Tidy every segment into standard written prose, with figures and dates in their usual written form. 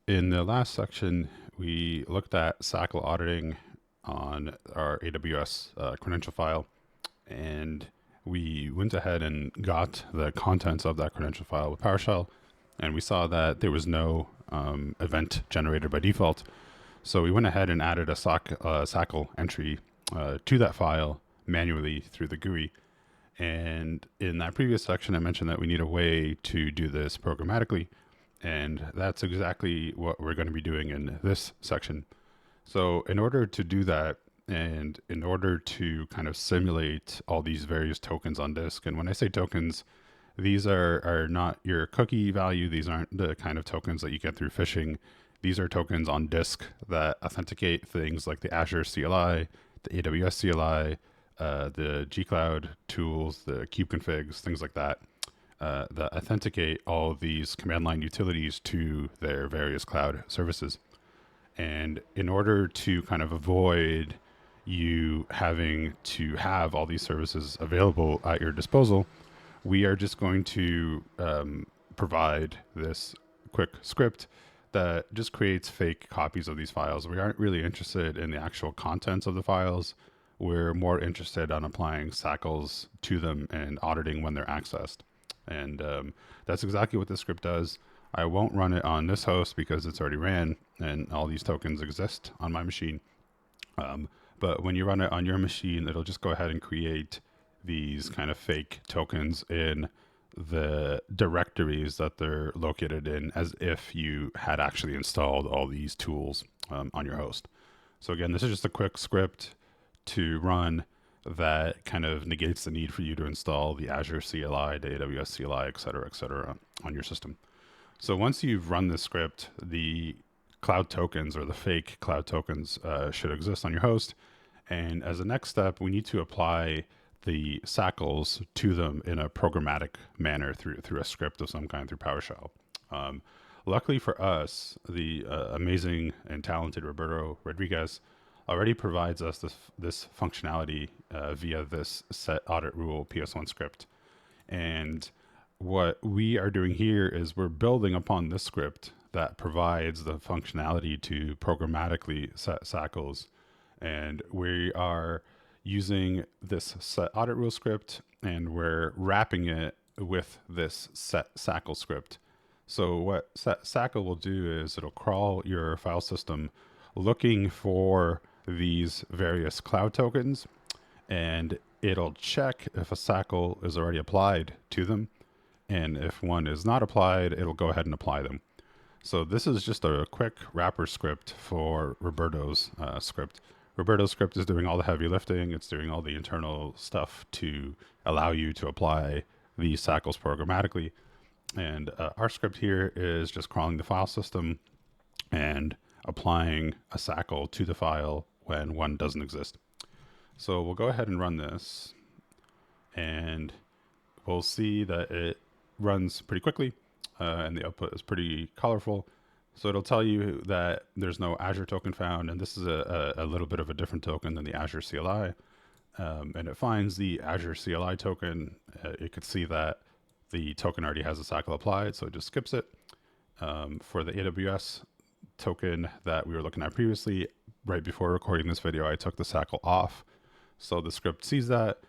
In the last section, we looked at SACL auditing on our AWS credential file, and we went ahead and got the contents of that credential file with PowerShell, and we saw that there was no event generated by default. So we went ahead and added a SACL entry to that file manually through the GUI. And in that previous section, I mentioned that we need a way to do this programmatically. And that's exactly what we're going to be doing in this section. So in order to do that, and in order to kind of simulate all these various tokens on disk, and when I say tokens, these are not your cookie value. These aren't the kind of tokens that you get through phishing. These are tokens on disk that authenticate things like the Azure CLI, the AWS CLI, the G-Cloud tools, the kubeconfigs, things like that, that authenticate all of these command line utilities to their various cloud services. And in order to kind of avoid you having to have all these services available at your disposal, we are just going to provide this quick script that just creates fake copies of these files. We aren't really interested in the actual contents of the files. We're more interested on applying SACLs to them and auditing when they're accessed. And that's exactly what this script does. I won't run it on this host because it's already ran and all these tokens exist on my machine. But when you run it on your machine, it'll just go ahead and create these kind of fake tokens in the directories that they're located in, as if you had actually installed all these tools on your host. So again, this is just a quick script to run that kind of negates the need for you to install the Azure CLI, the AWS CLI, et cetera, on your system. So once you've run this script, the cloud tokens or the fake cloud tokens should exist on your host. And as a next step, we need to apply the SACLs to them in a programmatic manner through a script of some kind through PowerShell. Luckily for us, the amazing and talented Roberto Rodriguez already provides us this functionality via this set audit rule PS1 script. And what we are doing here is we're building upon this script that provides the functionality to programmatically set SACLs. And we are using this set audit rule script, and we're wrapping it with this set SACL script. So what SACL will do is it'll crawl your file system looking for these various cloud tokens, and it'll check if a SACL is already applied to them. And if one is not applied, it'll go ahead and apply them. So this is just a quick wrapper script for Roberto's script. Roberto's script is doing all the heavy lifting. It's doing all the internal stuff to allow you to apply these SACLs programmatically. And our script here is just crawling the file system and applying a SACL to the file when one doesn't exist. So we'll go ahead and run this, and we'll see that it runs pretty quickly, and the output is pretty colorful. So it'll tell you that there's no Azure token found, and this is a little bit of a different token than the Azure CLI. And it finds the Azure CLI token. It could see that the token already has a SACL applied, so it just skips it. For the AWS token that we were looking at previously, right before recording this video, I took the SACL off. So the script sees that.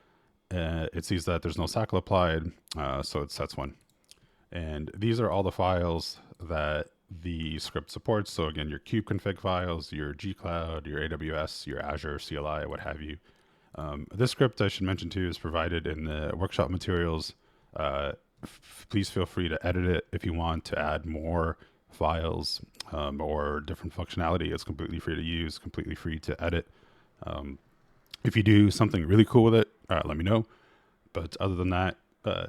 It sees that there's no SACL applied, so it sets one. And these are all the files that the script supports. So again, your kubeconfig files, your G-Cloud, your AWS, your Azure CLI, what have you. This script, I should mention too, is provided in the workshop materials. Please feel free to edit it if you want to add more files or different functionality. It's completely free to use, completely free to edit. If you do something really cool with it, let me know. But other than that,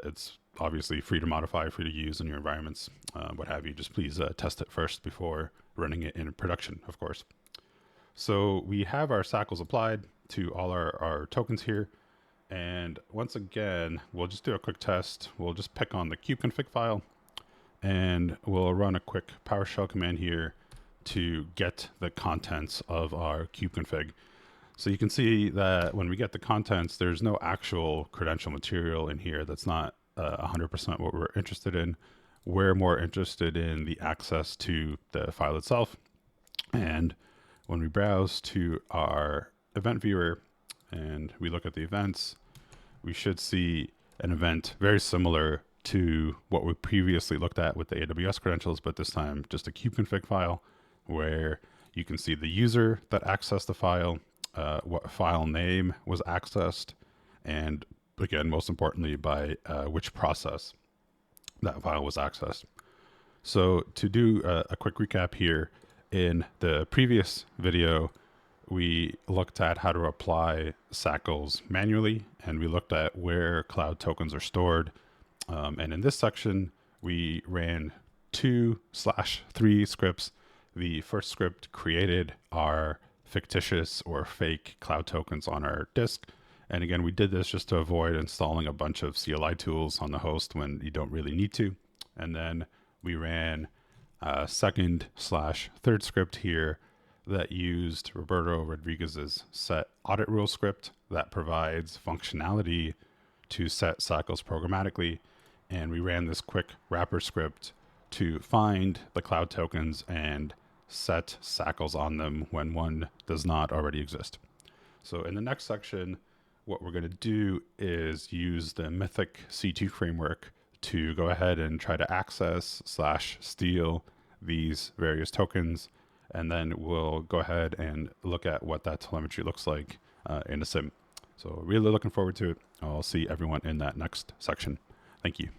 it's obviously free to modify, free to use in your environments, what have you. Just please test it first before running it in production, of course. So we have our SACLs applied to all our tokens here. And once again, we'll just do a quick test. We'll just pick on the kubeconfig file, and we'll run a quick PowerShell command here to get the contents of our kubeconfig. So you can see that when we get the contents, there's no actual credential material in here. That's not 100% what we're interested in. we're more interested in the access to the file itself. And when we browse to our event viewer and we look at the events, we should see an event very similar to what we previously looked at with the AWS credentials, but this time just a kubeconfig file where you can see the user that accessed the file, what file name was accessed, and again, most importantly, by which process that file was accessed. So to do a quick recap here, in the previous video, we looked at how to apply SACLs manually, and we looked at where cloud tokens are stored. And in this section, we ran 2/3 scripts. The first script created our fictitious or fake cloud tokens on our disk. And again, we did this just to avoid installing a bunch of CLI tools on the host when you don't really need to. And then we ran a second/third script here that used Roberto Rodriguez's set audit rule script that provides functionality to set SACLs programmatically. And we ran this quick wrapper script to find the cloud tokens and set SACLs on them when one does not already exist. So in the next section, what we're going to do is use the Mythic C2 framework to go ahead and try to access/steal these various tokens. And then we'll go ahead and look at what that telemetry looks like in a SIM. So really looking forward to it. I'll see everyone in that next section. Thank you.